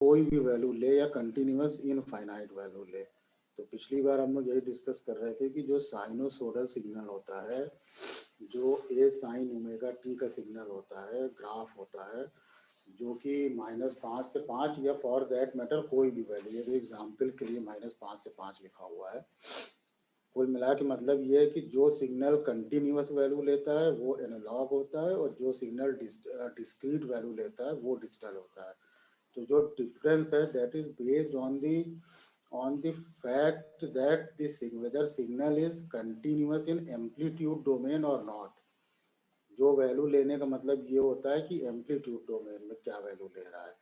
कोई भी वैल्यू ले या कंटिन्यूअस इनफाइनाइट वैल्यू ले। तो पिछली बार हम लोग यही डिस्कस कर रहे थे कि जो साइनोसोडल सिग्नल होता है, जो ए साइन ओमेगा टी का सिग्नल होता है, ग्राफ होता है, जो कि -5 से 5 या फॉर दैट मैटर कोई भी वैल्यू, ये तो एग्जाम्पल के लिए -5 से 5 लिखा हुआ है। कुल मिला के मतलब ये है कि जो सिग्नल कंटिन्यूअस वैल्यू लेता है वो एनालॉग होता है, और जो सिग्नल डिस्क्रीट वैल्यू लेता है वो डिजिटल होता है। तो जो डिफरेंस है that is based on the fact that whether signal is continuous in amplitude domain or not। जो वैल्यू लेने का मतलब ये होता है कि एम्पलीट्यूड डोमेन में क्या वैल्यू ले रहा है,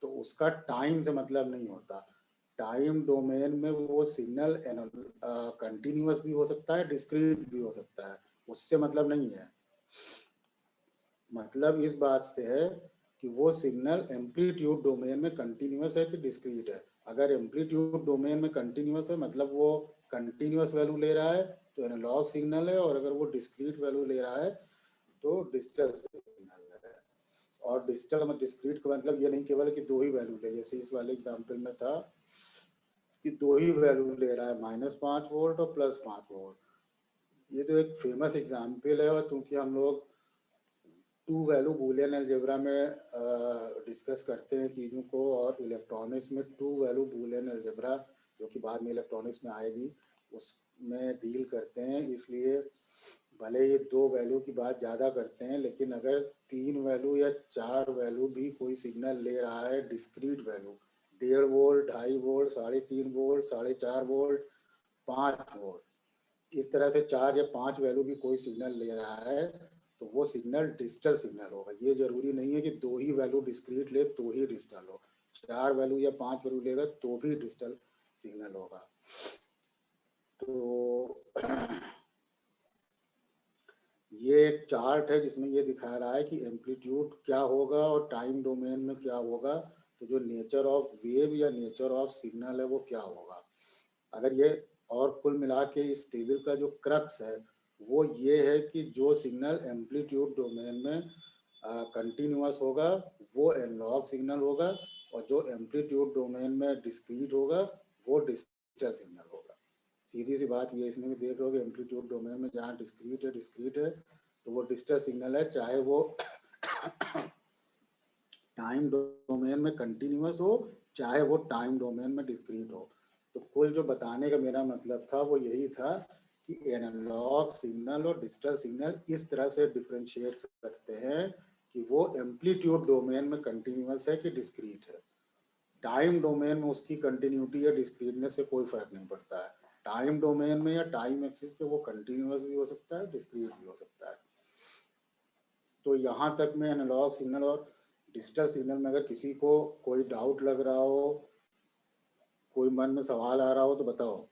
तो उसका टाइम से मतलब नहीं होता। टाइम डोमेन में वो सिग्नल कंटिन्यूअस भी हो सकता है, डिस्क्रीट भी हो सकता है, उससे मतलब नहीं है। मतलब इस बात से है कि वो सिग्नल एम्पलीट्यूड डोमेन में कंटिन्यूअस है कि डिस्क्रीट है। अगर एम्पलीट्यूड डोमेन में कंटिन्यूअस है मतलब वो कंटिन्यूअस वैल्यू ले रहा है तो एनालॉग सिग्नल है, और अगर वो डिस्क्रीट वैल्यू ले रहा है तो डिजिटल सिग्नल है। और डिजिटल में डिस्क्रीट का मतलब ये नहीं केवल कि दो ही वैल्यू ले, जैसे इस वाले एग्जाम्पल में था कि दो ही वैल्यू ले रहा है, -5 वोल्ट और +5 वोल्ट। ये तो एक फेमस एग्जाम्पल है, और चूंकि हम लोग टू वैल्यू बूलियन अलजेब्रा में डिस्कस करते हैं चीज़ों को, और इलेक्ट्रॉनिक्स में टू वैल्यू बूलियन अलजेब्रा जो कि बाद में इलेक्ट्रॉनिक्स में आएगी उसमें डील करते हैं, इसलिए भले ये दो वैल्यू की बात ज़्यादा करते हैं, लेकिन अगर 3 वैल्यू या 4 वैल्यू भी कोई सिग्नल ले रहा है, discrete value 1.5 volt, 2.5 volt, 3.5 volt, 4.5 volt, 5 volt, इस तरह से 4 या 5 वैल्यू भी कोई सिग्नल ले रहा है तो वो सिग्नल डिजिटल सिग्नल होगा। ये जरूरी नहीं है कि दो ही वैल्यू डिस्क्रीट ले तो ही डिजिटल हो, 4 वैल्यू या 5 वैल्यू लेगा तो भी डिजिटल सिग्नल होगा। तो ये एक चार्ट है जिसमें ये दिखा रहा है कि एम्पलीट्यूड क्या होगा और टाइम डोमेन में क्या होगा, तो जो नेचर ऑफ वेव या नेचर ऑफ सिग्नल है वो क्या होगा। अगर ये, और कुल मिला के इस टेबल का जो क्रक्स है वो ये है कि जो सिग्नल एम्पलीट्यूड डोमेन में कंटिन्यूअस होगा वो एनालॉग सिग्नल होगा, और जो एम्पलीट्यूड डोमेन में डिस्क्रीट होगा वो डिजिटल सिग्नल होगा। सीधी सी बात ये, इसमें भी देख रहे हो कि एम्पलीट्यूड डोमेन में जहाँ डिस्क्रीट है तो वो डिजिटल सिग्नल है, चाहे वो टाइम डोमेन में कंटिन्यूअस हो चाहे वो टाइम डोमेन में डिस्क्रीट हो। तो कुल जो बताने का मेरा मतलब था वो यही था कि एनालॉग सिग्नल और डिजिटल सिग्नल इस तरह से डिफरेंशिएट करते हैं कि वो एम्पलीट्यूड डोमेन में कंटिन्यूअस है कि डिस्क्रीट है। टाइम डोमेन में उसकी कंटिन्यूटी या डिस्क्रीटनेस से कोई फर्क नहीं पड़ता है। टाइम डोमेन में या टाइम एक्सिस पे वो कंटिन्यूअस भी हो सकता है, डिस्क्रीट भी हो सकता है। तो यहाँ तक में एनालॉग सिग्नल और डिजिटल सिग्नल में अगर किसी को कोई डाउट लग रहा हो, कोई मन में सवाल आ रहा हो तो बताओ।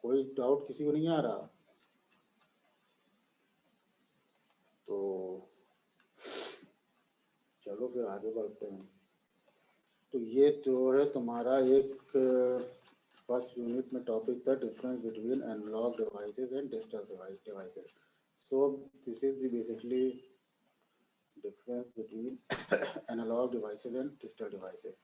कोई डाउट किसी को नहीं आ रहा? तो चलो फिर आगे बढ़ते हैं। तो ये तो है तुम्हारा एक फर्स्ट यूनिट में टॉपिक था, difference between analogue devices and digital devices. So this is the basically difference between analogue devices and digital devices.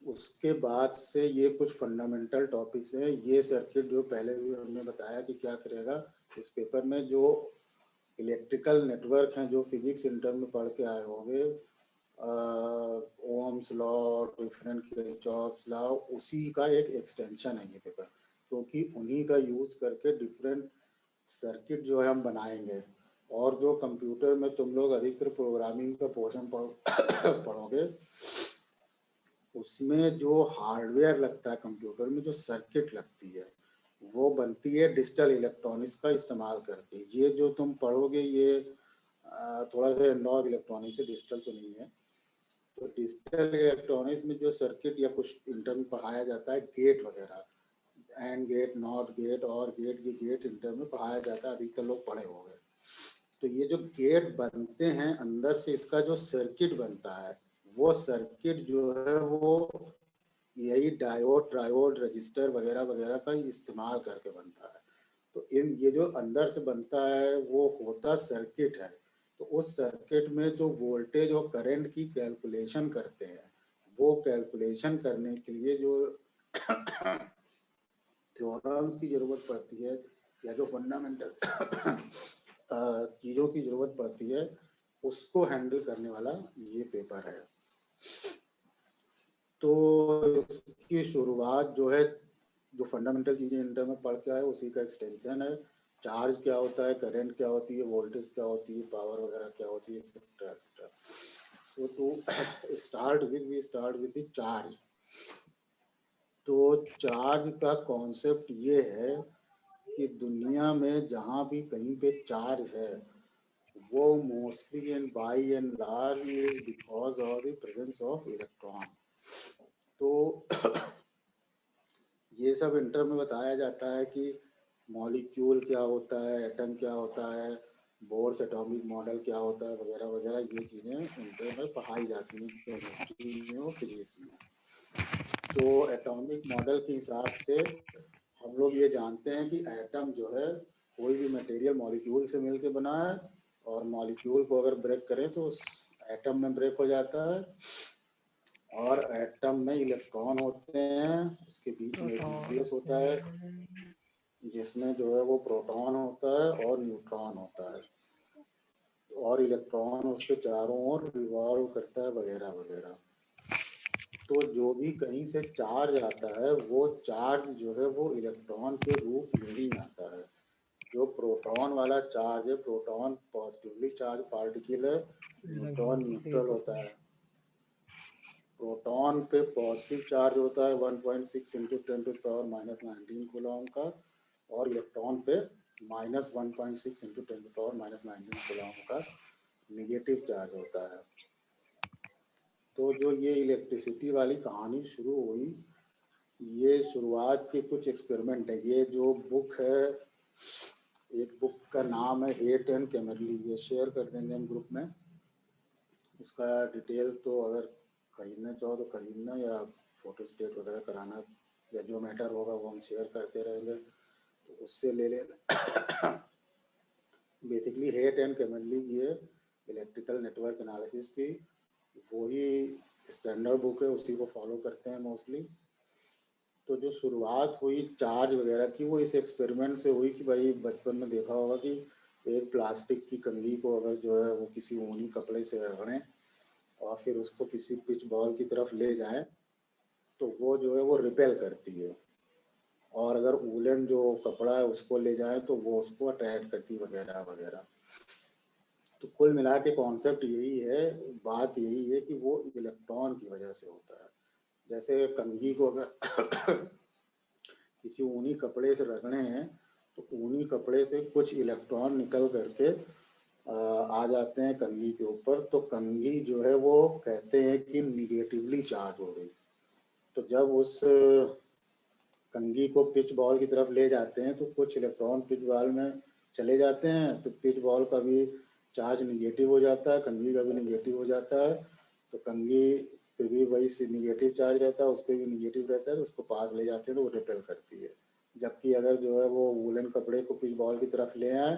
उसके बाद से ये कुछ फंडामेंटल टॉपिक्स हैं। ये सर्किट जो पहले भी हमने बताया कि क्या करेगा, इस पेपर में जो इलेक्ट्रिकल नेटवर्क हैं जो फिजिक्स इंटर में पढ़ के आए होंगे, Ohm's law, different Kirchhoff's law, उसी का एक एक्सटेंशन है ये पेपर, क्योंकि उन्हीं का यूज़ करके डिफरेंट सर्किट जो है हम बनाएंगे। और जो कंप्यूटर में तुम लोग अधिकतर प्रोग्रामिंग का पोर्शन पढ़ोगे उसमें जो हार्डवेयर लगता है कंप्यूटर में, जो सर्किट लगती है वो बनती है डिजिटल इलेक्ट्रॉनिक्स का इस्तेमाल करके। ये जो तुम पढ़ोगे ये थोड़ा सा एनालॉग इलेक्ट्रॉनिक्स से, डिजिटल तो नहीं है। तो डिजिटल इलेक्ट्रॉनिक्स में जो सर्किट या कुछ इंटर में पढ़ाया जाता है, गेट वगैरह, एंड गेट, नॉट गेट, और गेट, ये गेट इंटर में पढ़ाया जाता है, अधिकतर लोग पढ़े होंगे। तो ये जो गेट बनते हैं अंदर से इसका जो सर्किट बनता है वो सर्किट जो है वो यही डायोड, ट्रायोड, रजिस्टर वगैरह वगैरह का इस्तेमाल करके बनता है। तो इन ये जो अंदर से बनता है वो होता सर्किट है। तो उस सर्किट में जो वोल्टेज और करंट की कैलकुलेशन करते हैं, वो कैलकुलेशन करने के लिए जो थ्योरम्स की जरूरत पड़ती है या जो फंडामेंटल चीज़ों की जरूरत पड़ती है, उसको हैंडल करने वाला ये पेपर है। तो इसकी शुरुआत जो है, जो फंडामेंटल चीज़ें इंटर में पढ़ के आए उसी का एक्सटेंशन है। चार्ज क्या होता है, करंट क्या होती है, वोल्टेज क्या होती है, पावर वगैरह क्या होती है, etcetera etcetera. So to start with we start with the charge. तो चार्ज का कॉन्सेप्ट ये है कि दुनिया में जहाँ भी कहीं पे चार्ज है, वो mostly and by and large is because of the presence of electron. तो ये सब इंटर में बताया जाता है कि मॉलिक्यूल क्या होता है, एटम क्या होता है, बोर्स एटॉमिक मॉडल क्या होता है, वगैरह वगैरह, ये चीज़ें इंटर में पढ़ाई जाती हैं केमिस्ट्री में और फिजिक्स में। तो एटॉमिक मॉडल के हिसाब से हम लोग ये जानते हैं कि एटम जो है कोई भी मटेरियल मॉलिक्यूल से मिलके बना है, और मॉलिक्यूल को अगर ब्रेक करें तो उस एटम में ब्रेक हो जाता है, और एटम में इलेक्ट्रॉन होते हैं, उसके बीच में एक न्यूक्लियस होता है जिसमें जो है वो प्रोटॉन होता है और न्यूट्रॉन होता है, और इलेक्ट्रॉन उसके चारों ओर रिवॉल्व करता है, वगैरह वगैरह। तो जो भी कहीं से चार्ज आता है, वो चार्ज जो है वो इलेक्ट्रॉन के रूप में ही आता है। जो प्रोटॉन वाला चार्ज है, प्रोटॉन पॉजिटिवली चार्ज पार्टिकल है, न्यूट्रॉन न्यूट्रल होता है। प्रोटॉन पे पॉजिटिव चार्ज होता है 1.6 इंटू 10⁻⁻19 कूलॉम का, और इलेक्ट्रॉन पे -1.6 इंटू 10⁻⁻19 कूलॉम का निगेटिव चार्ज होता है। तो जो ये इलेक्ट्रिसिटी वाली कहानी शुरू हुई, ये शुरुआत के कुछ एक्सपेरिमेंट है। ये जो बुक है, एक बुक का नाम है हेट एंड कैमरली, ये शेयर कर देंगे हम ग्रुप में। इसका डिटेल तो अगर खरीदना चाहो तो खरीदना, या फोटो स्टेट वगैरह कराना, या जो मैटर होगा वो हम शेयर करते रहेंगे, तो उससे ले लेना। बेसिकली हेट एंड कैमरली की है, इलेक्ट्रिकल नेटवर्क एनालिसिस की, वही स्टैंडर्ड बुक है, उसी को फॉलो करते हैं मोस्टली। तो जो शुरुआत हुई चार्ज वगैरह की, वो इस एक्सपेरिमेंट से हुई कि भाई बचपन में देखा होगा कि एक प्लास्टिक की कंघी को अगर जो है वो किसी ऊनी कपड़े से रगड़ें और फिर उसको किसी पिच बॉल की तरफ ले जाएं, तो वो जो है वो रिपेल करती है, और अगर वूलन जो कपड़ा है उसको ले जाए तो वो उसको अट्रैक्ट करती, वगैरह वगैरह। तो कुल मिला के कॉन्सेप्ट यही है, बात यही है कि वो इलेक्ट्रॉन की वजह से होता है। जैसे कंघी को अगर किसी ऊनी कपड़े से रगड़े हैं, तो ऊनी कपड़े से कुछ इलेक्ट्रॉन निकल करके आ जाते हैं कंघी के ऊपर, तो कंघी जो है वो कहते हैं कि निगेटिवली चार्ज हो गई। तो जब उस कंघी को पिच बॉल की तरफ ले जाते हैं, तो कुछ इलेक्ट्रॉन पिच बॉल में चले जाते हैं, तो पिच बॉल का भी चार्ज निगेटिव हो जाता है, कंघी का भी निगेटिव हो जाता है। तो कंघी पे भी वही निगेटिव चार्ज रहता है, उस पर भी निगेटिव रहता है, तो उसको पास ले जाते हैं तो वो रिपेल करती है। जबकि अगर जो है वो वूलन कपड़े को पिच बॉल की तरफ ले आए,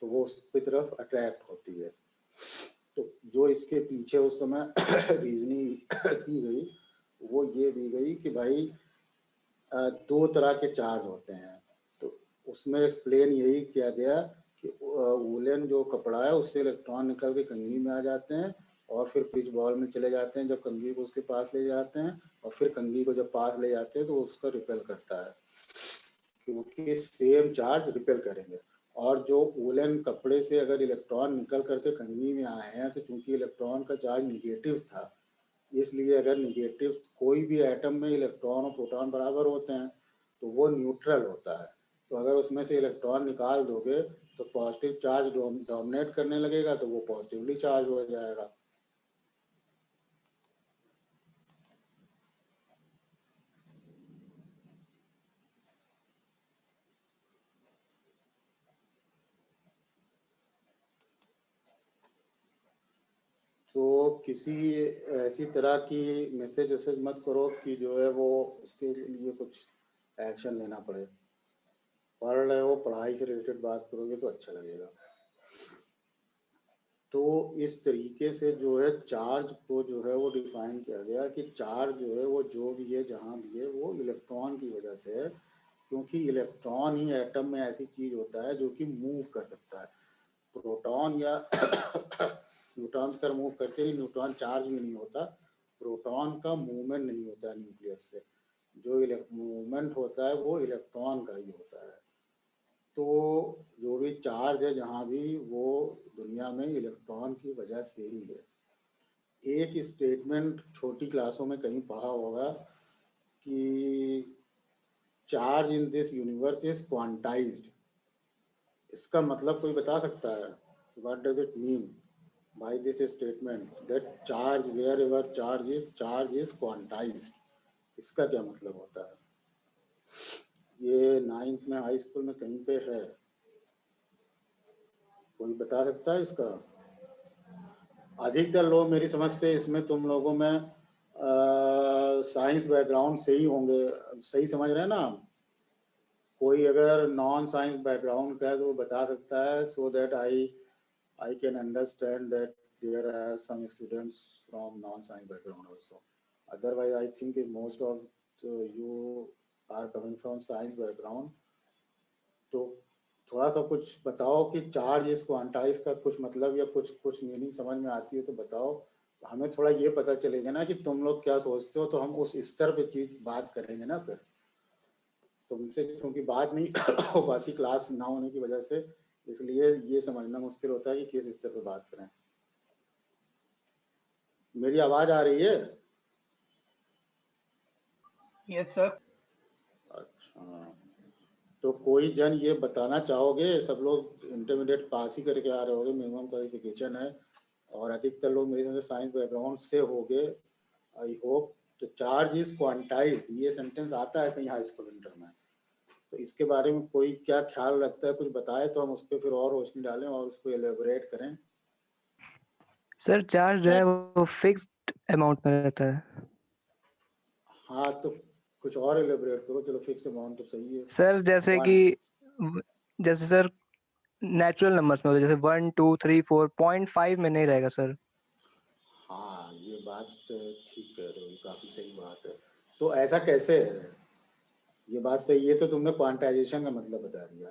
तो वो उसकी तरफ अट्रैक्ट होती है। तो जो इसके पीछे उस समय रीजनिंग दी गई, वो ये दी गई कि भाई दो तरह के चार्ज होते हैं। तो उसमें एक्सप्लेन यही किया गया कि वूलन जो कपड़ा है उससे इलेक्ट्रॉन निकल के कंघी में आ जाते हैं, और फिर पिच बॉल में चले जाते हैं जब कंघी को उसके पास ले जाते हैं, और फिर कंघी को जब पास ले जाते हैं तो उसका रिपेल करता है, क्योंकि सेम चार्ज रिपेल करेंगे। और जो वूलन कपड़े से अगर इलेक्ट्रॉन निकल करके कंघी में आए हैं, तो चूंकि इलेक्ट्रॉन का चार्ज निगेटिव था, इसलिए अगर निगेटिव कोई भी एटम में इलेक्ट्रॉन और प्रोटॉन बराबर होते हैं, तो वो न्यूट्रल होता है। तो अगर उसमें से इलेक्ट्रॉन निकाल दोगे तो पॉजिटिव चार्ज डोमिनेट करने लगेगा, तो वो पॉजिटिवली चार्ज हो जाएगा। तो किसी ऐसी तरह की मैसेज वैसेज मत करो कि जो है वो उसके लिए कुछ एक्शन लेना पड़े। पढ़ रहे हो, पढ़ाई से रिलेटेड बात करोगे तो अच्छा लगेगा। तो इस तरीके से जो है चार्ज को जो है वो डिफाइन किया गया कि चार्ज जो है वो जो भी है जहाँ भी है वो इलेक्ट्रॉन की वजह से है, क्योंकि इलेक्ट्रॉन ही एटम में ऐसी चीज होता है जो कि मूव कर सकता है। प्रोटॉन या न्यूट्रॉन कर मूव करते नहीं, न्यूट्रॉन चार्ज भी नहीं होता, प्रोटॉन का मूवमेंट नहीं होता है न्यूक्लियस से, जो मूवमेंट होता है वो इलेक्ट्रॉन का ही होता है। तो जो भी चार्ज है जहाँ भी, वो दुनिया में इलेक्ट्रॉन की वजह से ही है। एक स्टेटमेंट छोटी क्लासों में कहीं पढ़ा होगा कि charge in this universe is quantised. इसका मतलब कोई बता सकता है? What does it mean by this statement that charge wherever charge is quantised? इसका क्या मतलब होता है? ये 9th में हाई स्कूल में कहीं पे है, कोई बता सकता है इसका? अधिकतर लोग मेरी समझ से इसमें तुम लोगों में साइंस बैकग्राउंड से ही होंगे, सही समझ रहे हैं ना? कोई अगर नॉन साइंस बैकग्राउंड का है तो वो बता सकता है, so that I can understand that there are some students from non science background also. Otherwise I think most of you are coming from science background. तो थोड़ा सा कुछ बताओ कि चार्ज इज क्वांटाइज का कुछ मतलब या कुछ मीनिंग समझ में आती है तो बताओ। हमें थोड़ा ये पता चलेगा ना कि तुम लोग क्या सोचते हो, तो हम उस स्तर पे चीज बात करेंगे ना। फिर तुमसे क्योंकि बात नहीं हो पाती क्लास ना होने की वजह से, इसलिए ये समझना मुश्किल होता है कि किस स्तर पे बात करें। मेरी आवाज आ रही है? Yes sir. अच्छा, तो कोई जन ये बताना चाहोगे? सब लोग इंटरमीडिएट पास ही करके आ रहे होगे, मिनिमम क्वालिफिकेशन है, और अधिकतर लोग मेरे समझ साइंस बैकग्राउंड से होगे, आई होप। तो चार्ज इज क्वांटाइज, ये सेंटेंस आता है कहीं हाई स्कूल इंटर में, तो इसके बारे में कोई क्या ख्याल रखता है, कुछ बताए तो हम उस पर फिर और रोशनी डालें और उसको एलेबोरेट करें। सर चार्ज जो है वो फिक्स्ड अमाउंट में रहता है। हाँ, तो कुछ और एलेबोरेट करो। चलो फिक्स अमाउंट तो सही है सर जैसे कि जैसे सर नेचुरल नंबर्स में होता है, जैसे 1 2 3 4 0.5 में नहीं रहेगा सर। हाँ, ये बात ठीक कह रहे हो, काफी सही बात है। तो ऐसा कैसे है? ये बात सही है, तो तुमने क्वांटाइजेशन का मतलब बता दिया।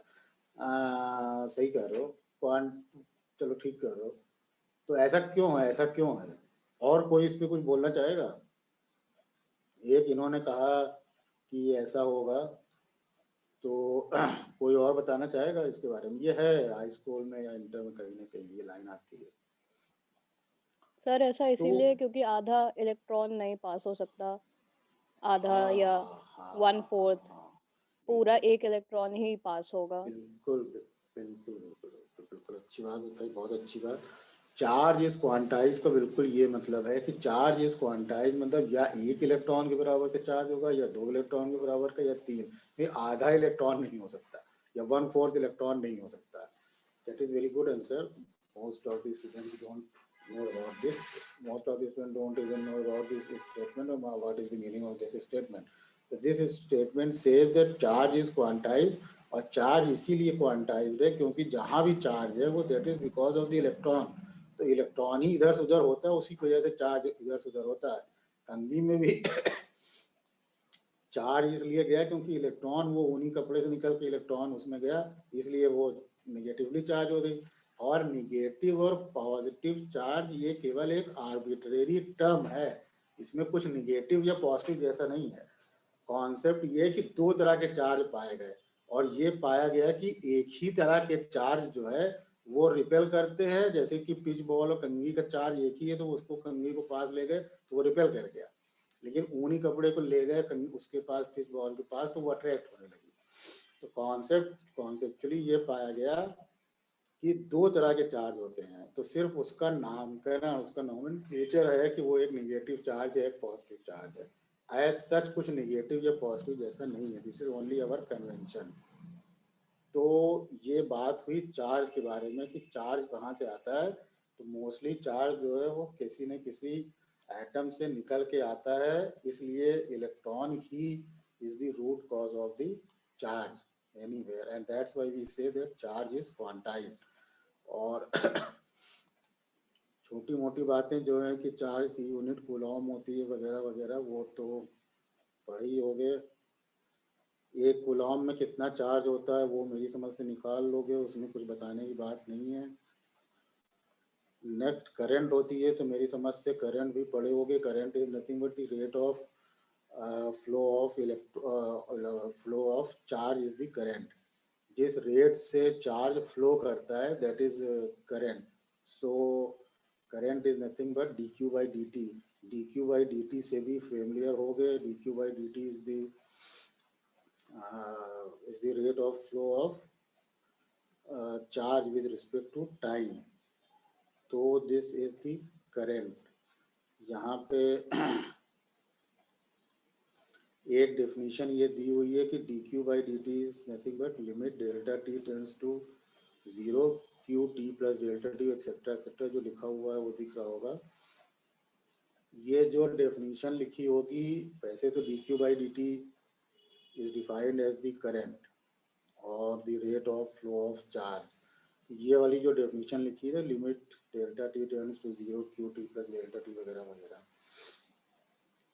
सही कह रहे हो, क्वांट चलो ठीक कह रहे हो। तो ऐसा क्यों है, ऐसा क्यों है? और कोई इस पे कुछ बोलना चाहेगा? एक इन्होंने कहा कि ऐसा होगा, तो कोई और बताना चाहेगा इसके बारे में? ये है हाई स्कूल में या इंटर में कहीं ना कहीं ये लाइन आती है। सर ऐसा तो इसीलिए क्योंकि आधा इलेक्ट्रॉन नहीं पास हो सकता, आधा हाँ या हाँ 1/4 हाँ, पूरा बिल्कुल एक इलेक्ट्रॉन ही पास होगा। बिल्कुल बिल्कुल बिल्कुल बिल्कुल अच्छी बात बताई, बहुत अच्छी बात। चार्ज इज क्वांटाइज का बिल्कुल ये मतलब है कि चार्ज इज क्वांटाइज मतलब या एक इलेक्ट्रॉन के बराबर का चार्ज होगा, या 2 इलेक्ट्रॉन के बराबर का, या 3। ये आधा इलेक्ट्रॉन नहीं हो सकता, या 1/4 इलेक्ट्रॉन नहीं हो सकता। That is very good answer. Most of the students don't know about this. Most of the students don't even know about this statement or what is the meaning of this statement. So this statement says that charge is quantized, और charge इसीलिए quantized है क्योंकि जहां भी charge है वो that is because of the electron. तो electron ही इधर से उधर होता है, उसी की वजह से चार्ज इधर से उधर होता है। कंघी में भी चार्ज इसलिए गया क्योंकि इलेक्ट्रॉन वो उन्हीं कपड़े से निकल के इलेक्ट्रॉन उसमें गया, इसलिए वो निगेटिवली चार्ज हो गई। और निगेटिव और पॉजिटिव चार्ज ये केवल एक आर्बिट्रेरी टर्म है, इसमें कुछ निगेटिव या पॉजिटिव जैसा नहीं है। कॉन्सेप्ट ये है कि 2 तरह के चार्ज पाए गए, और ये पाया गया कि एक ही तरह के चार्ज जो है वो रिपेल करते हैं। जैसे कि पिच बॉल और कंघी का चार्ज एक ही है, तो उसको कंघी को पास ले गए तो वो रिपेल कर गया, लेकिन ऊनी कपड़े को ले गए उसके पास, पिच बॉल के पास, तो वो अट्रैक्ट होने लगी। तो कॉन्सेप्चुअली ये पाया गया कि 2 तरह के चार्ज होते हैं, तो सिर्फ उसका नामकरण, उसका नोमेनक्लेचर है कि वो एक निगेटिव चार्ज है, एक पॉजिटिव चार्ज है। एज सच कुछ निगेटिव या पॉजिटिव जैसा नहीं है, this is only our convention. तो ये बात हुई चार्ज के बारे में कि चार्ज कहाँ से आता है। तो मोस्टली चार्ज जो है वो किसी न किसी एटम से निकल के आता है, इसलिए इलेक्ट्रॉन ही is the root cause of the charge anywhere, and that's why we say that charge is quantised. और छोटी मोटी बातें जो है कि चार्ज की यूनिट कूलॉम होती है वगैरह वगैरह, वो तो पढ़े ही होगे। एक कूलॉम में कितना चार्ज होता है वो मेरी समझ से निकाल लोगे, उसमें कुछ बताने की बात नहीं है। नेक्स्ट करंट होती है, तो मेरी समझ से करंट भी पढ़े होगे। Current is nothing but the rate of flow of charge is the current. जिस रेट से चार्ज फ्लो करता है that is current. So current is nothing but d q by d t. D q by d t से भी familiar हो गए। D q by d t is the rate of flow of charge with respect to time. तो this is the current. यहाँ पे एक definition ये दी हुई है कि d q by d t is nothing but limit delta t tends to 0 q t plus delta t etcetera जो लिखा हुआ है वो दिख रहा होगा। ये जो डेफिनेशन लिखी होगी, वैसे तो d q by d t is defined as the current और the rate of flow of charge. ये वाली जो डेफिनेशन लिखी है limit delta t tends to 0 q t plus delta t वगैरह वगैरह,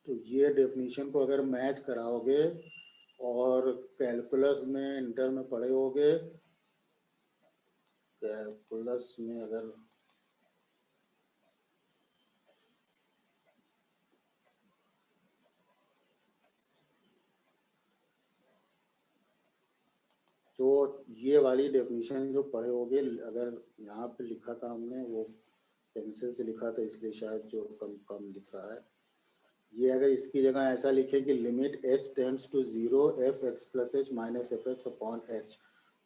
तो ये डेफिनेशन को अगर मैच कराओगे और कैलकुलस में इंटर में पढ़े होगे, कैलकुलस में अगर तो ये वाली डेफिनेशन जो पढ़े होगे, अगर यहाँ पे लिखा था हमने वो पेंसिल से लिखा था इसलिए शायद जो कम कम दिख रहा है, ये अगर इसकी जगह ऐसा लिखे कि limit h tends to 0 f x plus h minus f x upon h,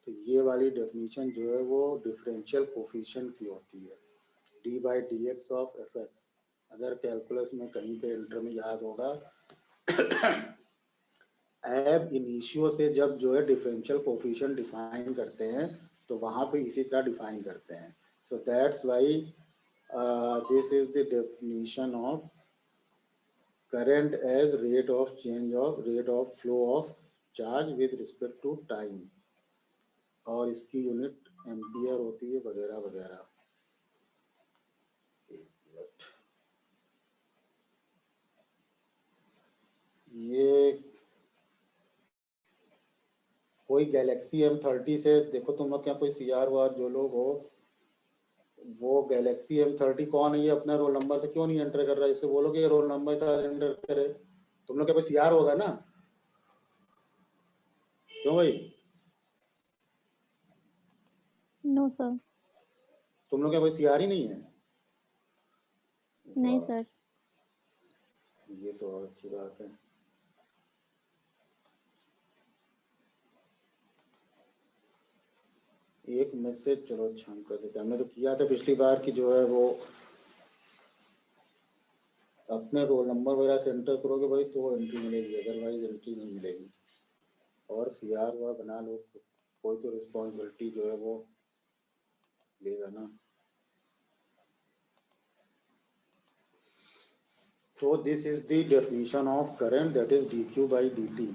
तो ये वाली डेफिनेशन जो है वो डिफरेंशियल कोफिशिएंट की होती है, D by D x of F x. अगर कैलकुलस में कहीं पे इंटर में याद होगा एब इनिशियो से जब जो है डिफरेंशियल कोफिशिएंट डिफाइन करते हैं तो वहाँ पे इसी तरह डिफाइन करते हैं। So that's why this is the definition of current as rate of change of rate of flow of charge with respect to time, और इसकी यूनिट एम्पियर होती है वगैरह वगैरह। ये कोई गैलेक्सी M30 से देखो तुम लोग, क्या कोई CR वार जो लोग हो, वो गैलेक्सी M30 कौन है ये अपना रोल नंबर से क्यों नहीं एंटर कर रहा है, इससे बोलो कि रोल नंबर से एंटर करे। तुम लोग के पास CR होगा ना, क्यों भाई? No sir. तुम लोग के पास CR ही नहीं है? नहीं सर। ये तो और अच्छी बात है। एक मैसेज चलो अच्छा हम कर देते हैं, हमने तो किया था पिछली बार की जो है वो अपने रोल नंबर वगैरह से एंटर करोगे भाई तो एंट्री मिलेगी, अदरवाइज एंट्री नहीं मिलेगी। और CR वह बना लो, कोई तो रिस्पॉन्सिबिलिटी जो है वो लेगा ना। तो this is the definition of current that is d q by d t.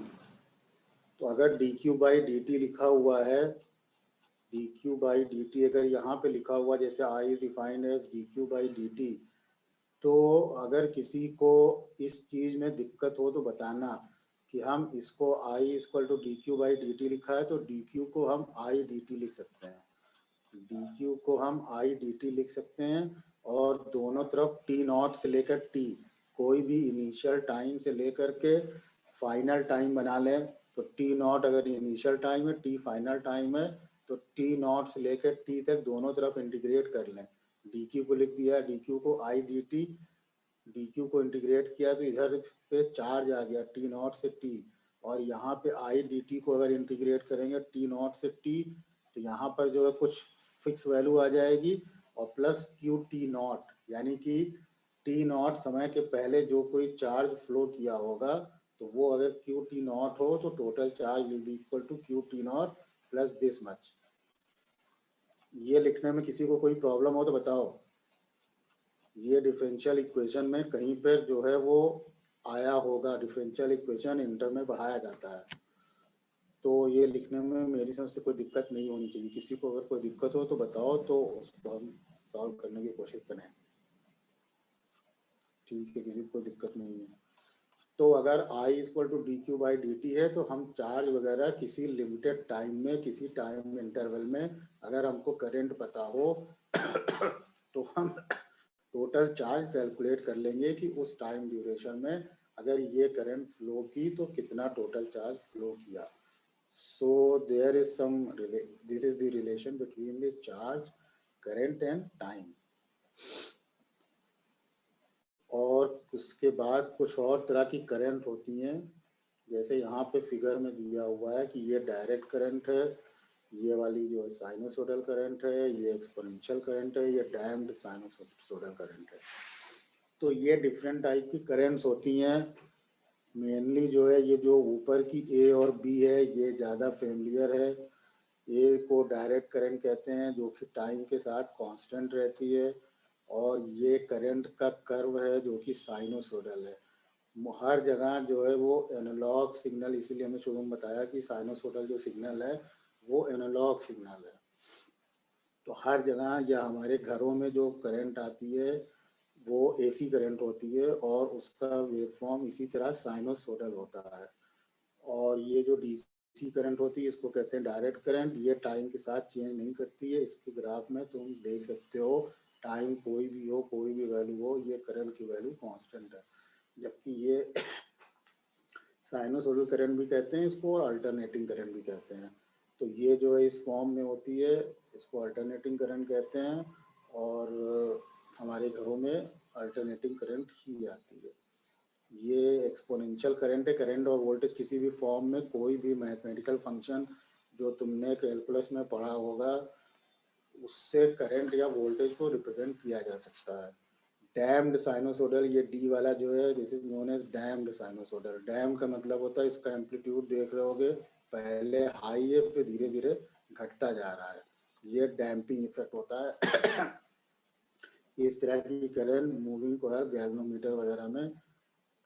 तो अगर d q by d t लिखा हुआ है, d q by d t अगर यहाँ पे लिखा हुआ जैसे I is defined as d q by d t, तो अगर किसी को इस चीज़ में दिक्कत हो तो बताना कि हम इसको I equal to d q by d t लिखा है तो डी क्यू को हम आई डी टी लिख सकते हैं, डी क्यू को हम आई डी टी लिख सकते हैं, और दोनों तरफ टी नॉट से लेकर टी, कोई भी इनिशियल टाइम से लेकर के फाइनल टाइम बना लें। तो टी नॉट अगर इनिशियल टाइम है, टी फाइनल टाइम है, तो टी नॉट से लेकर टी तक दोनों तरफ इंटीग्रेट कर लें। डी क्यू को लिख दिया, डी क्यू को I D t, d Q को इंटीग्रेट किया तो इधर पे चार्ज आ गया टी नॉट से टी, और यहाँ पे आई डी टी को अगर इंटीग्रेट करेंगे टी नॉट से टी, तो यहाँ पर जो है कुछ फिक्स वैल्यू आ जाएगी, और प्लस क्यू टी नॉट, यानी कि टी नॉट समय के पहले जो कोई चार्ज फ्लो किया होगा, तो वो अगर क्यू टी नॉट हो तो total charge will be equal to q t naught plus this much. ये लिखने में किसी को कोई प्रॉब्लम हो तो बताओ। ये डिफरेंशियल इक्वेशन में कहीं पर जो है वो आया होगा, डिफरेंशियल इक्वेशन इंटर में पढ़ाया जाता है, तो ये लिखने में मेरी समझ से कोई दिक्कत नहीं होनी चाहिए। किसी को अगर कोई दिक्कत हो तो बताओ, तो उसको हम सॉल्व करने की कोशिश करें। ठीक है, किसी को दिक्कत नहीं है। तो अगर I इक्वल टू dq/dt है तो हम चार्ज वगैरह किसी लिमिटेड टाइम में, किसी टाइम इंटरवल में अगर हमको करंट पता हो तो हम टोटल चार्ज कैलकुलेट कर लेंगे कि उस टाइम ड्यूरेशन में अगर ये करंट फ्लो की तो कितना टोटल चार्ज फ्लो किया। So there is this is the relation between the charge, current and time. और उसके बाद कुछ और तरह की करंट होती हैं, जैसे यहाँ पे फिगर में दिया हुआ है कि ये डायरेक्ट करंट है, ये वाली जो है साइनोसोडल करंट है, ये एक्सपोनेंशियल करंट है, ये डैम्प्ड साइनोसोडल करंट है। तो ये डिफरेंट टाइप की करंट्स होती हैं। मेनली जो है ये जो ऊपर की ए और बी है ये ज़्यादा फेमिलियर है। ए को डायरेक्ट करंट कहते हैं जो कि टाइम के साथ कांस्टेंट रहती है, और ये करंट का कर्व है जो कि साइनोसोडल है। हर जगह जो है वो एनालॉग सिग्नल, इसीलिए हमें शुरू में बताया कि साइनोसोडल जो सिग्नल है वो एनालॉग सिग्नल है। तो हर जगह या हमारे घरों में जो करंट आती है वो एसी करंट होती है और उसका वेवफॉर्म इसी तरह साइनोसोडल होता है। और ये जो डीसी करंट होती है इसको कहते हैं डायरेक्ट करंट। ये टाइम के साथ चेंज नहीं करती है। इसके ग्राफ में तुम देख सकते हो, टाइम कोई भी हो, कोई भी वैल्यू हो, ये करंट की वैल्यू कांस्टेंट है। जबकि ये साइनोसोडल करंट भी कहते हैं इसको, और अल्टरनेटिंग करंट भी कहते हैं। तो ये जो है इस फॉर्म में होती है, इसको अल्टरनेटिंग करंट कहते हैं, और हमारे घरों में अल्टरनेटिंग करंट ही आती है। ये एक्सपोनेंशियल करंट है। करंट और वोल्टेज किसी भी फॉर्म में, कोई भी मैथमेटिकल फंक्शन जो तुमने कैलकुलस में पढ़ा होगा उससे करंट या वोल्टेज को रिप्रेजेंट किया जा सकता है। डैम्ड साइनोसोडल, ये डी वाला जो है this is known as damped sinusoidal. Damped का मतलब होता है इसका एम्पलीट्यूड देख रहे होगे, पहले हाई है फिर धीरे धीरे घटता जा रहा है, ये डैम्पिंग इफेक्ट होता है। इस तरह की करंट मूविंग कॉइल, गैल्वेनोमीटर वगैरह में,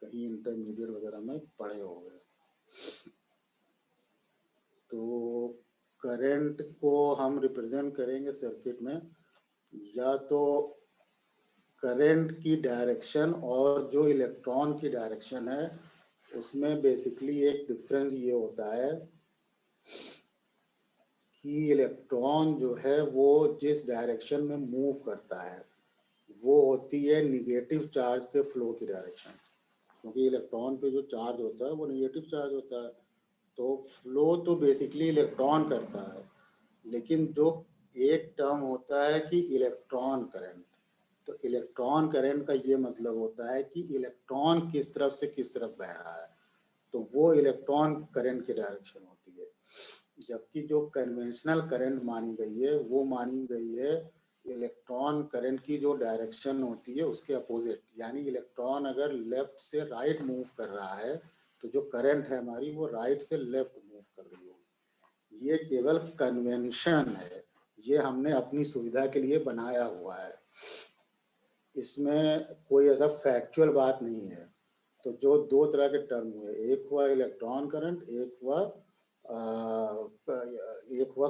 कहीं इंटरमीडिएट वगैरह में पढ़े होंगे। तो करंट को हम रिप्रेजेंट करेंगे सर्किट में या तो करंट की डायरेक्शन और जो इलेक्ट्रॉन की डायरेक्शन है उसमें बेसिकली एक डिफरेंस ये होता है कि इलेक्ट्रॉन जो है वो जिस डायरेक्शन में मूव करता है वो होती है निगेटिव चार्ज के फ्लो की डायरेक्शन, क्योंकि इलेक्ट्रॉन पे जो चार्ज होता है वो निगेटिव चार्ज होता है। तो फ्लो तो बेसिकली इलेक्ट्रॉन करता है, लेकिन जो एक टर्म होता है कि इलेक्ट्रॉन करंट, तो इलेक्ट्रॉन करंट का ये मतलब होता है कि इलेक्ट्रॉन किस तरफ से किस तरफ बह रहा है, तो वो इलेक्ट्रॉन करंट की डायरेक्शन होती है। जबकि जो कन्वेंशनल करंट मानी गई है वो मानी गई है इलेक्ट्रॉन करंट की जो डायरेक्शन होती है उसके अपोजिट, यानी इलेक्ट्रॉन अगर लेफ्ट से राइट मूव कर रहा है तो जो करंट है हमारी वो राइट से लेफ्ट मूव कर रही होगी। ये केवल कन्वेंशन है, ये हमने अपनी सुविधा के लिए बनाया हुआ है, इसमें कोई ऐसा फैक्चुअल बात नहीं है। तो जो दो तरह के टर्म हुए, एक हुआ इलेक्ट्रॉन करंट, एक हुआ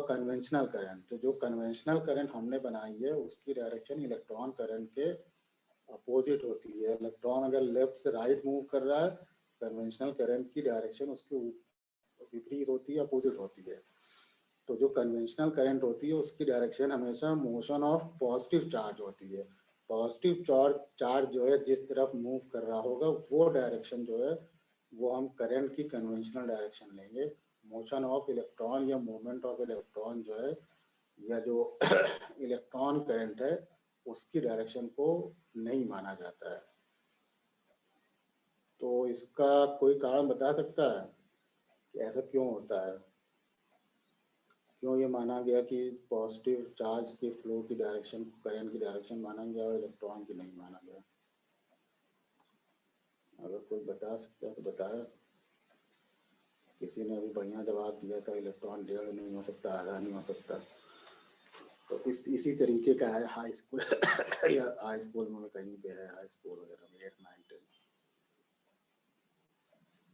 कन्वेंशनल करंट। तो जो कन्वेंशनल करंट हमने बनाई है उसकी डायरेक्शन इलेक्ट्रॉन करंट के अपोजिट होती है। इलेक्ट्रॉन अगर लेफ्ट से राइट मूव कर रहा है, कन्वेंशनल करंट की डायरेक्शन उसके विपरीत होती है, अपोजिट होती है। तो जो कन्वेंशनल करंट होती है उसकी डायरेक्शन हमेशा मोशन ऑफ पॉजिटिव चार्ज होती है। पॉजिटिव चार्ज जो है जिस तरफ मूव कर रहा होगा वो डायरेक्शन जो है वो हम करंट की कन्वेंशनल डायरेक्शन लेंगे। मोशन ऑफ इलेक्ट्रॉन या मूवमेंट ऑफ इलेक्ट्रॉन जो है या जो इलेक्ट्रॉन करंट है उसकी डायरेक्शन को नहीं माना जाता है। तो इसका कोई कारण बता सकता है कि ऐसा क्यों होता है, क्यों ये माना गया कि पॉजिटिव चार्ज के फ्लो की डायरेक्शन करंट की डायरेक्शन माना गया और इलेक्ट्रॉन की नहीं माना गया? अगर कोई बता सकता है तो बताए। किसी ने अभी बढ़िया जवाब दिया था इलेक्ट्रॉन डेढ़ नहीं हो सकता, आधा नहीं हो सकता। तो इसी तरीके का है हाई स्कूल या हाई स्कूल में कहीं पे है, हाई स्कूल वगैरह में 8, 9, 10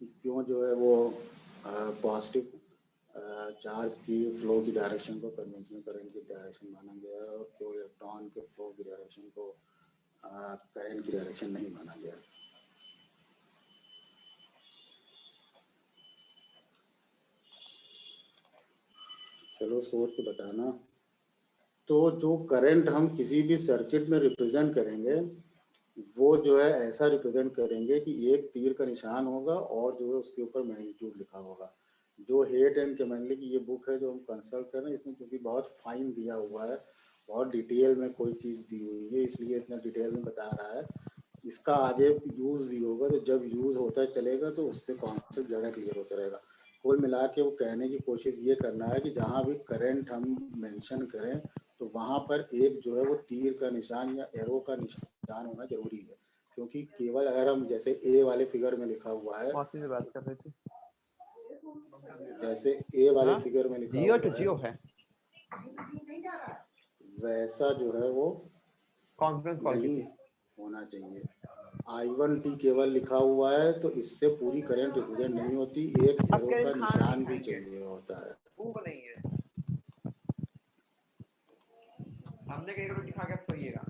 क्यों जो है वो पॉजिटिव चार्ज की फ्लो की डायरेक्शन को कन्वेंशनल करंट की डायरेक्शन माना गया और क्यों इलेक्ट्रॉन के फ्लो की डायरेक्शन को करंट की डायरेक्शन नहीं माना गया। चलो सोच के बताना। तो जो करंट हम किसी भी सर्किट में रिप्रेजेंट करेंगे वो जो है ऐसा रिप्रेजेंट करेंगे कि एक तीर का निशान होगा और जो है उसके ऊपर मैग्नीट्यूड लिखा होगा। जो हेट एंड कैमनली की ये बुक है जो हम कंसल्ट कर रहे हैं, इसमें क्योंकि बहुत फाइन दिया हुआ है, बहुत डिटेल में कोई चीज़ दी हुई है, इसलिए इतना डिटेल में बता रहा है। इसका आगे यूज़ भी होगा, तो जब यूज़ होता चलेगा तो उससे कॉन्सेप्ट ज़्यादा क्लियर होता रहेगा। कुल मिला के वो कहने की कोशिश ये करना है कि जहाँ भी करंट हम मेंशन करें तो वहाँ पर एक जो है वो तीर का निशान या एरो का निशान होना जरूरी है, क्योंकि केवल अगर हम जैसे ए वाले फिगर में लिखा हुआ है, मौसी से बात कर रहे थे। जैसे ए वाले हाँ? फिगर में लिखा जियो टू हुआ जियो है है। वैसा जो है वो कॉन्फ्रेंस कॉल की नहीं थी। होना चाहिए। I1T केवल लिखा हुआ है तो इससे पूरी करंट रिप्रेजेंट नहीं होती, एक अब एरो करीब का खाना निशान नहीं भी खाएंगे, चाहिए होता है। भूख नहीं है। हमने कहीं रोटी खा के अब सोइएगा।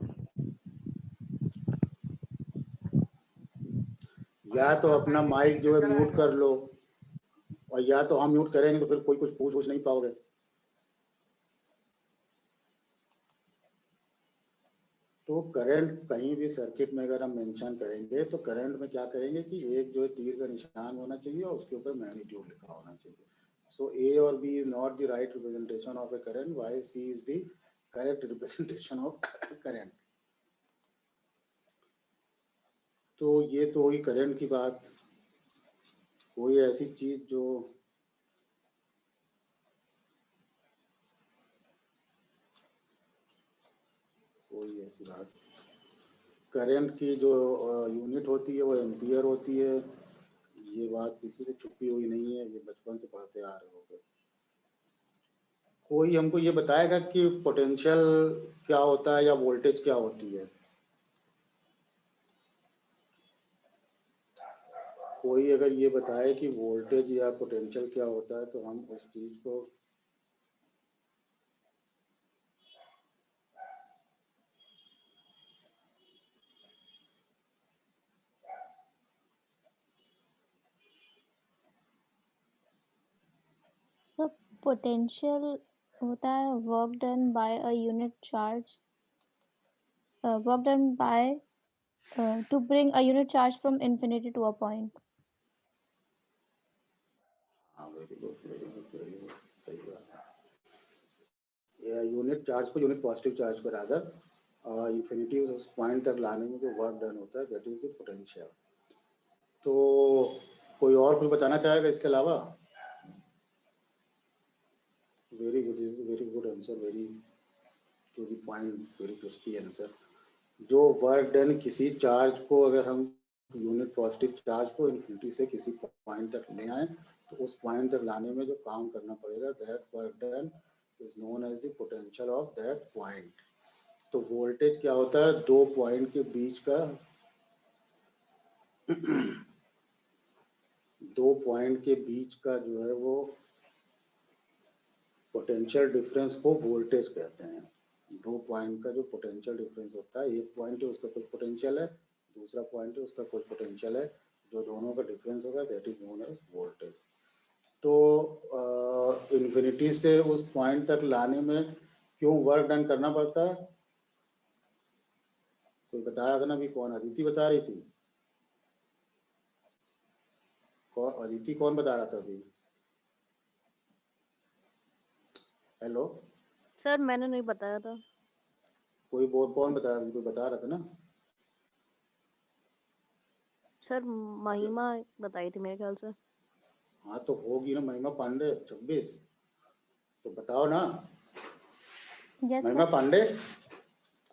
या तो अपना माइक जो है म्यूट कर लो, और या तो हम म्यूट करेंगे तो फिर कोई कुछ पूछ नहीं पाओगे। तो करंट कहीं भी सर्किट में अगर हम मेंशन करेंगे तो करंट में क्या करेंगे कि एक जो है तीर का निशान होना चाहिए और उसके ऊपर मैग्नीट्यूड लिखा होना चाहिए। सो ए और B is not the right representation of a current, while C is the correct representation of current. तो ये तो हुई करंट की बात। कोई ऐसी चीज जो कोई ऐसी बात, करंट की जो यूनिट होती है वो एम्पियर होती है। ये बात किसी से छुपी हुई नहीं है, ये बचपन से पढ़ते आ रहे होंगे। कोई हमको ये बताएगा कि पोटेंशियल क्या होता है या वोल्टेज क्या होती है? कोई अगर ये बताए कि वोल्टेज या पोटेंशियल क्या होता है तो हम उस चीज को So potential होता है work done by a unit charge, work done by to bring a unit charge from infinity to a point. हाँ very good very good very good, सही बात है। यूनिट चार्ज को यूनिट पॉजिटिव चार्ज को rather infinity उस point तक लाने में जो वर्क डन होता है दैट इज द पोटेंशियल। तो कोई और कुछ बताना चाहेगा इसके अलावा? Very good, is very good answer, very to the point, very crispy answer. जो वर्क डन किसी चार्ज को अगर हम यूनिट पॉजिटिव चार्ज को इन्फिनिटी से किसी पॉइंट तक ले आए तो उस पॉइंट तक लाने में जो काम करना पड़ेगा that work done is known as the potential of that point. तो वोल्टेज क्या होता है? दो पॉइंट के बीच का दो पॉइंट के बीच का जो है वो पोटेंशियल डिफरेंस को वोल्टेज कहते हैं। दो पॉइंट का जो पोटेंशियल डिफरेंस होता है, एक पॉइंट है उसका कुछ पोटेंशियल है, दूसरा पॉइंट है उसका कुछ पोटेंशियल है, जो दोनों का डिफरेंस होगा that is known as voltage. तो इन्फिनिटी से उस पॉइंट तक लाने में क्यों वर्क डन करना पड़ता है? कोई बता रहा था ना अभी, कौन? अदिति बता रही थी। कौन अदिति? कौन बता रहा था अभी? हेलो, सर मैंने नहीं बताया था। कोई बोल, कौन बता रहा था? कोई बता रहा था ना। सर महिमा बताई थी मेरे ख्याल से। हाँ तो होगी ना महिमा पांडे 26, तो बताओ ना। Yes महिमा sir. पांडे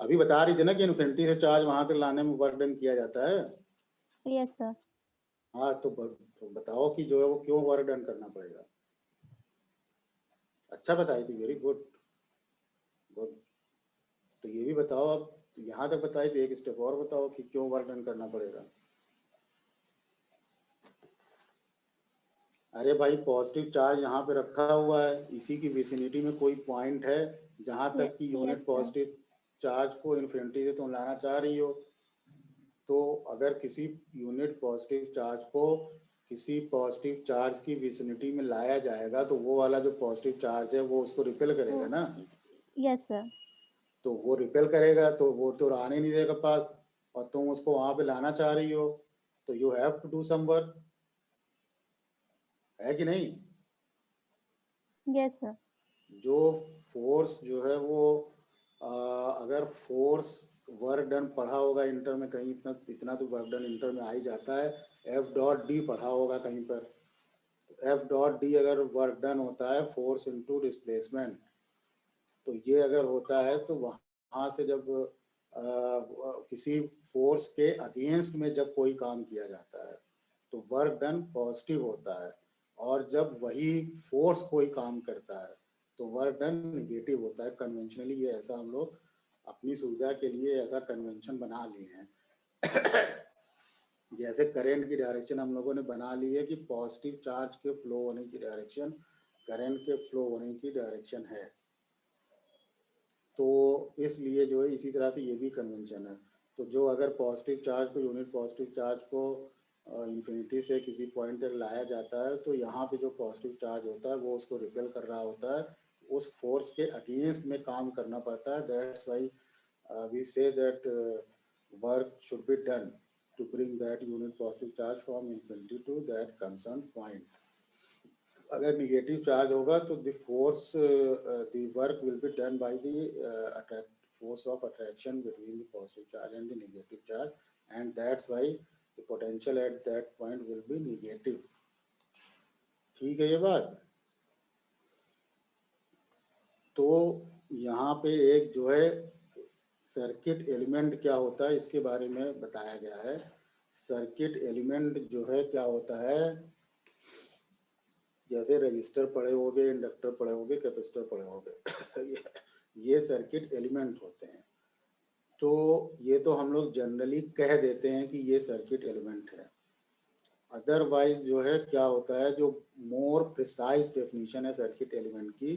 अभी बता रही थी ना कि इन्फिनिटी से चार्ज वहां तक लाने में वर्क डन किया जाता है। Yes sir. हाँ तो बताओ कि जो है वो क्यों वर्क डन करना पड़ेगा। अच्छा बताई थी, वेरी गुड गुड। तो ये भी बताओ, अब यहाँ तक बताई तो एक स्टेप और बताओ कि क्यों वर्क डन करना पड़ेगा। अरे भाई पॉजिटिव चार्ज यहाँ पे रखा हुआ है, इसी की विसिनिटी में कोई पॉइंट है जहाँ तक कि Yes unit sir. Positive charge को इन्फिनिटी से तुम लाना चाह रही हो, तो अगर किसी यूनिट पॉजिटिव चार्ज को किसी पॉजिटिव चार्ज की विसिनिटी में लाया जाएगा तो वो वाला जो पॉजिटिव चार्ज है वो उसको रिपेल करेगा ना। Yes, sir. तो वो रिपेल करेगा तो वो तो आने नहीं देगा पास, और तुम उसको वहां पे लाना चाह रही हो, तो you have to do some work, है कि नहीं? Yes, sir. जो फोर्स जो है वो अगर फोर्स वर्क डन पढ़ा होगा इंटर में कहीं, इतना इतना तो वर्क डन इंटर में आ ही जाता है, एफ डॉट डी पढ़ा होगा कहीं पर। एफ डॉट डी अगर वर्क डन होता है फोर्स इनटू डिस्प्लेसमेंट, तो ये अगर होता है तो वहाँ से जब किसी फोर्स के अगेंस्ट में जब कोई काम किया जाता है तो वर्क डन पॉजिटिव होता है, और जब वही फोर्स कोई काम करता है तो वर्क डन निगेटिव होता है। कन्वेंशनली ये ऐसा हम लोग अपनी सुविधा के लिए ऐसा कन्वेंशन बना लिए हैं। जैसे करंट की डायरेक्शन हम लोगों ने बना ली है कि पॉजिटिव चार्ज के फ्लो होने की डायरेक्शन करंट के फ्लो होने की डायरेक्शन है, तो इसलिए जो है इसी तरह से ये भी कन्वेंशन है। तो जो अगर पॉजिटिव चार्ज को यूनिट पॉजिटिव चार्ज को इन्फिनिटी से किसी पॉइंट तक लाया जाता है, तो यहाँ पे जो पॉजिटिव चार्ज होता है वो उसको रिपेल कर रहा होता है, उस फोर्स के अगेंस्ट में काम करना पड़ता है। That's why we say that work should be done to bring that unit positive charge from infinity to that concerned point. अगर निगेटिव चार्ज होगा तो the force the work will be done by the force of attraction between the positive charge and the negative charge, and that's why the potential at that point will be negative. ठीक है ये बात? तो यहाँ पे एक जो है सर्किट एलिमेंट क्या होता है इसके बारे में बताया गया है। सर्किट एलिमेंट जो है क्या होता है, जैसे रजिस्टर पढ़े होगे, इंडक्टर पढ़े होगे, कैपेसिटर पढ़े होगे, ये सर्किट एलिमेंट होते हैं। तो ये तो हम लोग जनरली कह देते हैं कि ये सर्किट एलिमेंट है। अदरवाइज जो है क्या होता है, जो मोर प्रिसाइज डेफिनेशन है सर्किट एलिमेंट की,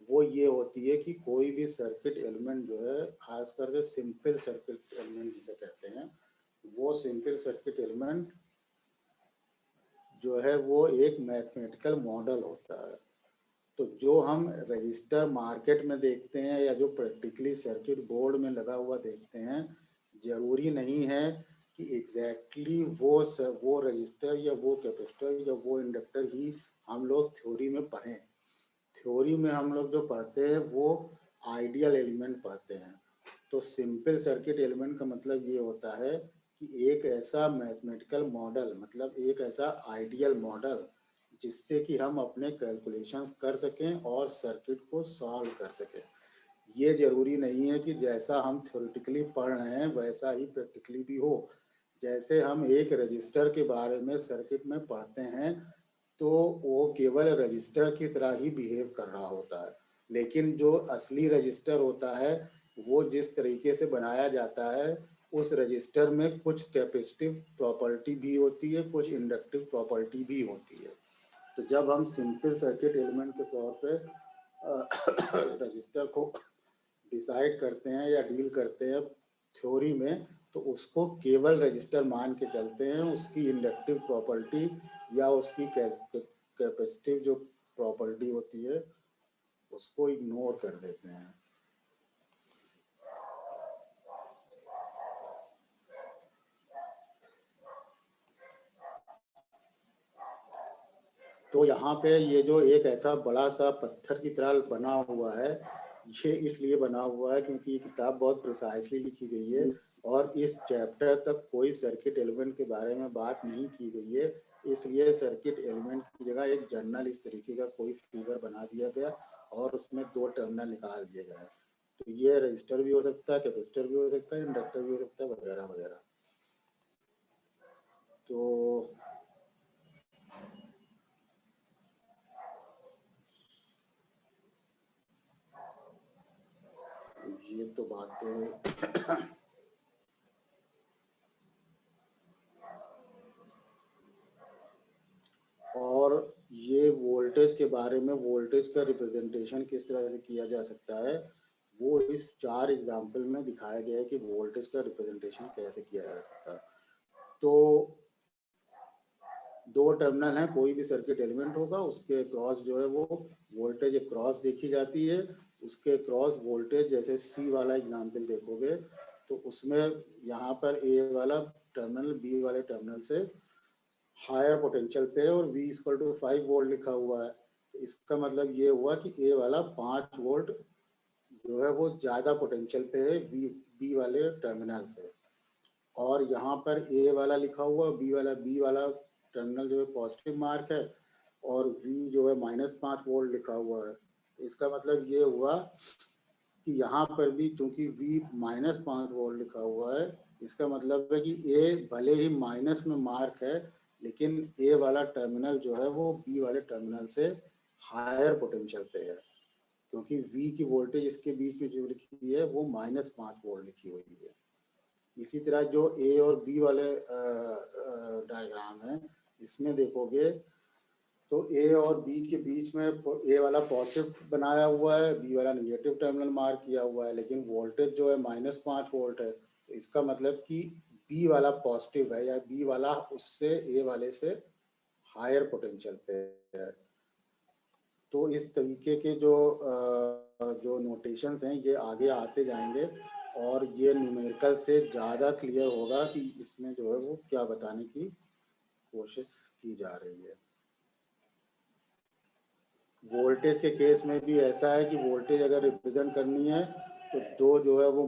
वो ये होती है कि कोई भी सर्किट एलिमेंट जो है, खासकर से सिंपल सर्किट एलिमेंट जिसे कहते हैं, वो सिंपल सर्किट एलिमेंट जो है वो एक मैथमेटिकल मॉडल होता है। तो जो हम रजिस्टर मार्केट में देखते हैं या जो प्रैक्टिकली सर्किट बोर्ड में लगा हुआ देखते हैं, जरूरी नहीं है कि एग्जैक्टली वो रजिस्टर या वो कैपेसिटर या वो इंडक्टर ही हम लोग थ्योरी में पढ़ें। थ्योरी में हम लोग जो पढ़ते हैं वो आइडियल एलिमेंट पढ़ते हैं। तो सिंपल सर्किट एलिमेंट का मतलब ये होता है कि एक ऐसा मैथमेटिकल मॉडल, मतलब एक ऐसा आइडियल मॉडल जिससे कि हम अपने कैलकुलेशंस कर सकें और सर्किट को सॉल्व कर सकें। ये जरूरी नहीं है कि जैसा हम थ्योरेटिकली पढ़ रहे हैं वैसा ही प्रैक्टिकली भी हो। जैसे हम एक रजिस्टर के बारे में सर्किट में पढ़ते हैं तो वो केवल रजिस्टर की तरह ही बिहेव कर रहा होता है, लेकिन जो असली रजिस्टर होता है वो जिस तरीके से बनाया जाता है, उस रजिस्टर में कुछ कैपेसिटिव प्रॉपर्टी भी होती है, कुछ इंडक्टिव प्रॉपर्टी भी होती है। तो जब हम सिंपल सर्किट एलिमेंट के तौर पे रजिस्टर को डिसाइड करते हैं या डील करते हैं थ्योरी में, तो उसको केवल रजिस्टर मान के चलते हैं, उसकी इंडक्टिव प्रॉपर्टी या उसकी कैपेसिटिव जो प्रॉपर्टी होती है उसको इग्नोर कर देते हैं। तो यहाँ पे ये जो एक ऐसा बड़ा सा पत्थर की तरह बना हुआ है, ये इसलिए बना हुआ है क्योंकि ये किताब बहुत प्रिसाइसली लिखी गई है और इस चैप्टर तक कोई सर्किट एलिमेंट के बारे में बात नहीं की गई है। इसलिए सर्किट एलिमेंट की जगह एक जर्नल इस तरीके का कोई फिगर बना दिया गया और उसमें दो टर्मिनल निकाल दिए गए। तो ये रजिस्टर भी हो सकता है, कैपेसिटर भी हो सकता है, इंडक्टर भी हो सकता है, वगैरह वगैरह। तो ये तो बातें और ये वोल्टेज के बारे में, वोल्टेज का रिप्रेजेंटेशन किस तरह से किया जा सकता है, वो इस 4 एग्जाम्पल में दिखाया गया है कि वोल्टेज का रिप्रेजेंटेशन कैसे किया जा सकता है। तो 2 टर्मिनल हैं, कोई भी सर्किट एलिमेंट होगा, उसके क्रॉस जो है वो वोल्टेज क्रॉस देखी जाती है, उसके क्रॉस वोल्टेज, जैसे सी वाला एग्जाम्पल देखोगे तो उसमें यहाँ पर ए वाला टर्मिनल बी वाले टर्मिनल से हायर पोटेंशियल पे और V इक्वल टू 5 वोल्ट लिखा हुआ है। तो इसका मतलब ये हुआ कि ए वाला 5 वोल्ट जो है वो ज़्यादा पोटेंशियल पे है बी वाले टर्मिनल से, और यहाँ पर ए वाला लिखा हुआ, बी वाला टर्मिनल जो है पॉजिटिव मार्क है और V जो है -5 वोल्ट लिखा हुआ है। तो इसका मतलब ये हुआ कि यहाँ पर भी चूंकि V -5 वोल्ट लिखा हुआ है, इसका मतलब है कि ए भले ही माइनस में मार्क है, लेकिन ए वाला टर्मिनल जो है वो बी वाले टर्मिनल से हायर पोटेंशियल पे है, क्योंकि V की वोल्टेज इसके बीच में जो लिखी है वो -5 वोल्ट लिखी हुई है। इसी तरह जो ए और बी वाले डायग्राम है, इसमें देखोगे तो ए और बी के बीच में ए वाला पॉजिटिव बनाया हुआ है, बी वाला नेगेटिव टर्मिनल मार्क किया हुआ है, लेकिन वोल्टेज जो है -5 वोल्ट है। तो इसका मतलब कि बी वाला पॉजिटिव है या बी वाला उससे ए वाले से हायर पोटेंशियल पे है। तो इस तरीके के जो नोटेशंस हैं ये आगे आते जाएंगे और ये न्यूमेरिकल से ज़्यादा क्लियर होगा कि इसमें जो है वो क्या बताने की कोशिश की जा रही है। वोल्टेज के केस में भी ऐसा है कि वोल्टेज अगर रिप्रेजेंट करनी है तो 2 जो है वो